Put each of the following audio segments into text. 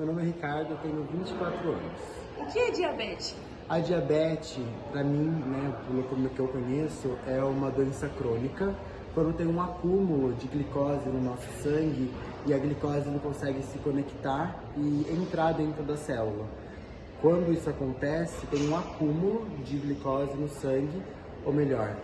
Meu nome é Ricardo, eu tenho 24 anos. O que é diabetes? A diabetes, para mim, né, pelo que eu conheço, é uma doença crônica, quando tem um acúmulo de glicose no nosso sangue e a glicose não consegue se conectar e entrar dentro da célula. Quando isso acontece, tem um acúmulo de glicose no sangue, ou melhor,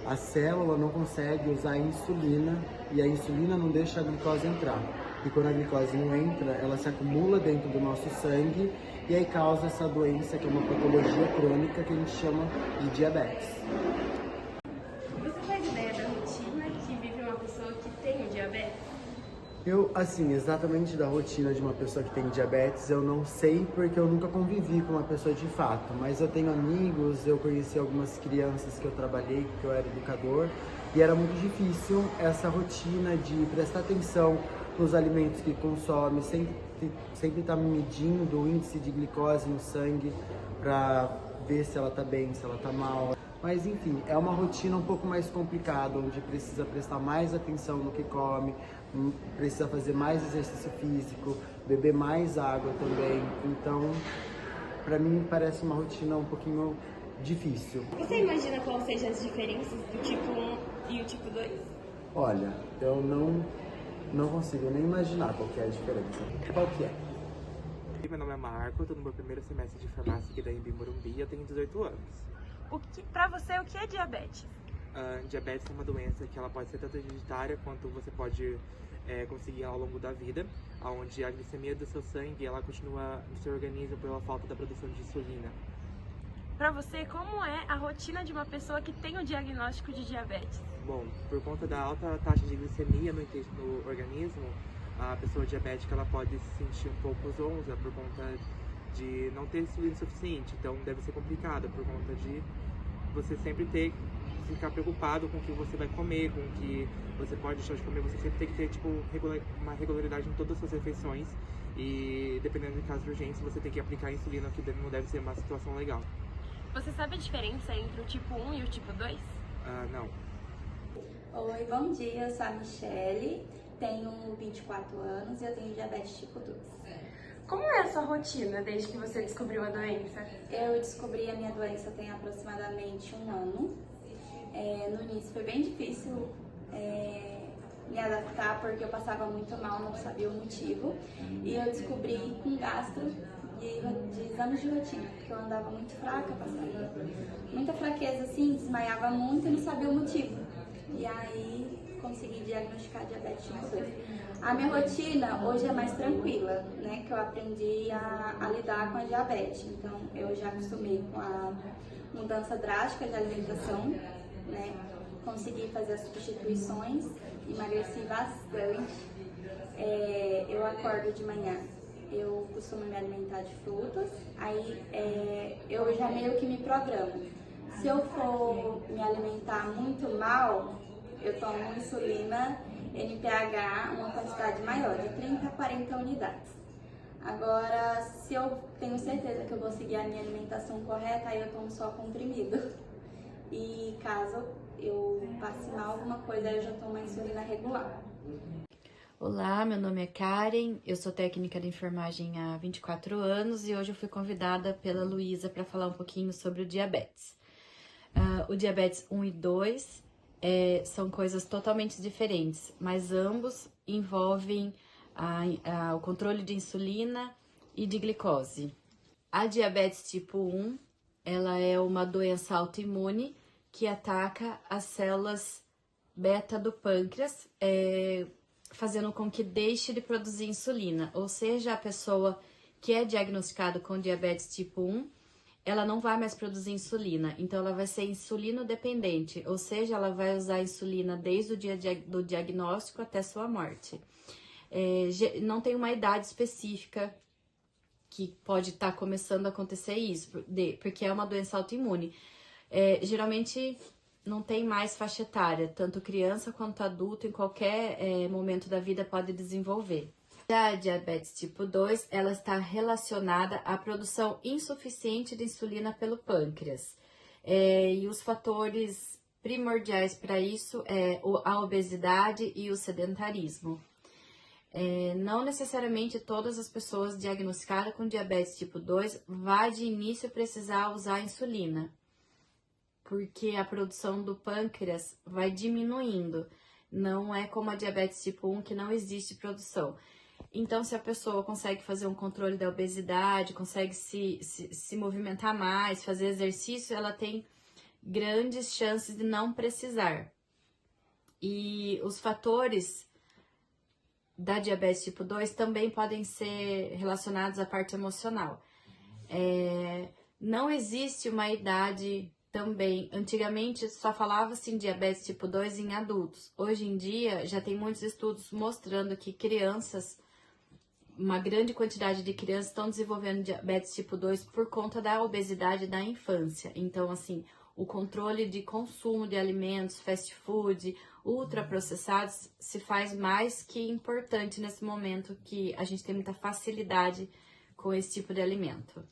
a célula não consegue usar a insulina e a insulina não deixa a glicose entrar. E quando a glicose não entra, ela se acumula dentro do nosso sangue e aí causa essa doença que é uma patologia crônica que a gente chama de diabetes. Você faz ideia da rotina que vive uma pessoa que tem o diabetes? Exatamente da rotina de uma pessoa que tem diabetes, eu não sei porque eu nunca convivi com uma pessoa de fato, mas eu tenho amigos, eu conheci algumas crianças que eu trabalhei, que eu era educador, e era muito difícil essa rotina de prestar atenção nos alimentos que consome, sempre estar medindo o índice de glicose no sangue para ver se ela está bem, se ela está mal. Mas enfim, é uma rotina um pouco mais complicada, onde precisa prestar mais atenção no que come, precisa fazer mais exercício físico, beber mais água também. Então, para mim parece uma rotina um pouquinho difícil. Você imagina quais sejam as diferenças do tipo 1 e o tipo 2? Olha, eu não consigo nem imaginar qual que é a diferença. Qual que é? Meu nome é Marco, estou no meu primeiro semestre de farmácia aqui da Embi Morumbi e eu tenho 18 anos. Pra você, o que é diabetes? Diabetes é uma doença que ela pode ser tanto hereditária quanto você pode conseguir ao longo da vida, onde a glicemia do seu sangue ela continua no seu organismo pela falta da produção de insulina. Pra você, como é a rotina de uma pessoa que tem o diagnóstico de diabetes? Bom, por conta da alta taxa de glicemia no organismo, a pessoa diabética ela pode se sentir um pouco zonza por conta de não ter insulina suficiente, então deve ser complicado por conta de você sempre ter que ficar preocupado com o que você vai comer, com o que você pode deixar de comer, você sempre tem que ter uma regularidade em todas as suas refeições e dependendo de caso de urgência você tem que aplicar a insulina, o que não deve ser uma situação legal. Você sabe a diferença entre o tipo 1 e o tipo 2? Não. Oi, bom dia, eu sou a Michele, tenho 24 anos e eu tenho diabetes tipo 2. Como é a sua rotina desde que você descobriu a doença? Eu descobri a minha doença tem aproximadamente um ano. No início foi bem difícil me adaptar porque eu passava muito mal, não sabia o motivo. E eu descobri com gastro de exames de rotina, porque eu andava muito fraca, passava muita fraqueza assim, desmaiava muito e não sabia o motivo. E aí consegui diagnosticar diabetes tipo 2. A minha rotina hoje é mais tranquila, né? Que eu aprendi a lidar com a diabetes. Então eu já acostumei com a mudança drástica de alimentação, né? Consegui fazer as substituições, emagreci bastante. Eu acordo de manhã, eu costumo me alimentar de frutas, aí eu já meio que me programo. Se eu for me alimentar muito mal, eu tomo insulina NPH, uma quantidade maior, de 30 a 40 unidades. Agora, se eu tenho certeza que eu vou seguir a minha alimentação correta, aí eu tomo só comprimido. E caso eu passe mal alguma coisa, aí eu já tomo a insulina regular. Olá, meu nome é Karen, eu sou técnica de enfermagem há 24 anos e hoje eu fui convidada pela Luísa para falar um pouquinho sobre o diabetes. O diabetes 1 e 2 são coisas totalmente diferentes, mas ambos envolvem o controle de insulina e de glicose. A diabetes tipo 1, ela é uma doença autoimune que ataca as células beta do pâncreas, fazendo com que deixe de produzir insulina, ou seja, a pessoa que é diagnosticada com diabetes tipo 1, ela não vai mais produzir insulina, então ela vai ser insulino-dependente, ou seja, ela vai usar a insulina desde o dia do diagnóstico até sua morte. Não tem uma idade específica que pode estar começando a acontecer isso, porque é uma doença autoimune. Geralmente não tem mais faixa etária, tanto criança quanto adulto, em qualquer momento da vida pode desenvolver. A diabetes tipo 2, ela está relacionada à produção insuficiente de insulina pelo pâncreas. E os fatores primordiais para isso é a obesidade e o sedentarismo. Não necessariamente todas as pessoas diagnosticadas com diabetes tipo 2 vai de início precisar usar insulina, porque a produção do pâncreas vai diminuindo. Não é como a diabetes tipo 1 que não existe produção. Então, se a pessoa consegue fazer um controle da obesidade, consegue se movimentar mais, fazer exercício, ela tem grandes chances de não precisar. E os fatores da diabetes tipo 2 também podem ser relacionados à parte emocional. Não existe uma idade também. Antigamente só falava-se em diabetes tipo 2 em adultos. Hoje em dia já tem muitos estudos mostrando que crianças, uma grande quantidade de crianças estão desenvolvendo diabetes tipo 2 por conta da obesidade da infância. Então, assim, o controle de consumo de alimentos, fast food, ultraprocessados, se faz mais que importante nesse momento que a gente tem muita facilidade com esse tipo de alimento.